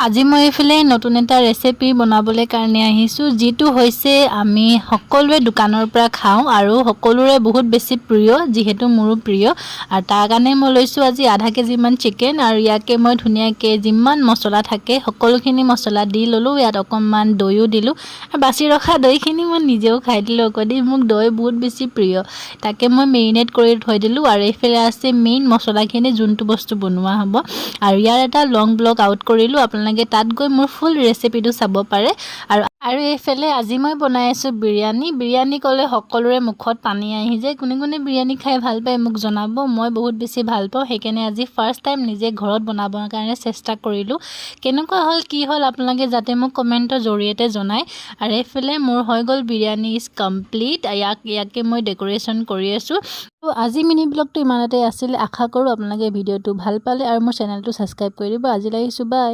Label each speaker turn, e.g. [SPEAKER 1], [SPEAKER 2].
[SPEAKER 1] আজি মই এইফালে নতুন এটা ৰেচিপি বনাবলৈ কাৰণে আহিছোঁ, যিটো হৈছে আমি সকলোৱে দোকানৰ পৰা খাওঁ আৰু সকলোৰে বহুত বেছি প্ৰিয়, যিহেতু মোৰো প্ৰিয়। আৰু তাৰ কাৰণে মই লৈছোঁ আজি আধা কেজিমান চিকেন, আৰু ইয়াকে মই ধুনীয়াকৈ যিমান মছলা থাকে সকলোখিনি মছলা দি ল'লোঁ। ইয়াত অকণমান দৈও দিলোঁ, আৰু বাচি ৰখা দৈখিনি মই নিজেও খাই দিলোঁ আকৌ দেই। মোক দৈ বহুত বেছি প্ৰিয়, তাকে মই মেৰিনেট কৰি থৈ দিলোঁ। আৰু এইফালে আছে মেইন মছলাখিনি, যোনটো বস্তু বনোৱা হ'ব। আৰু ইয়াৰ এটা লং ব্লগ আউট কৰিলোঁ, আপোনালোকে তাত গৈ মোৰ ফুল ৰেচিপিটো চাব পাৰে। আৰু এইফালে আজি মই বনাই আছোঁ বিৰিয়ানী ক'লে সকলোৰে মুখত পানী আহি যায়। কোনে কোনে বিৰিয়ানী খাই ভাল পায় মোক জনাব, মই বহুত বেছি ভাল পাওঁ। সেইকাৰণে আজি ফাৰ্ষ্ট টাইম নিজে ঘৰত বনাবৰ কাৰণে চেষ্টা কৰিলোঁ। কেনেকুৱা হ'ল কি হ'ল আপোনালোকে যাতে মোক কমেণ্টৰ জৰিয়তে জনায়। আৰু এইফালে মোৰ হৈ গ'ল বিৰিয়ানী ইজ কমপ্লিট। ইয়াকে মই ডেক'ৰেশ্যন কৰি আছোঁ। তো আজি মিনি ব্লগটো ইমানতে আছিলে। আশা কৰোঁ আপোনালোকে ভিডিঅ'টো ভাল পালে আৰু মোৰ চেনেলটো ছাবস্ক্ৰাইব কৰি দিব। আজিলৈ আহিছোঁ, বাই।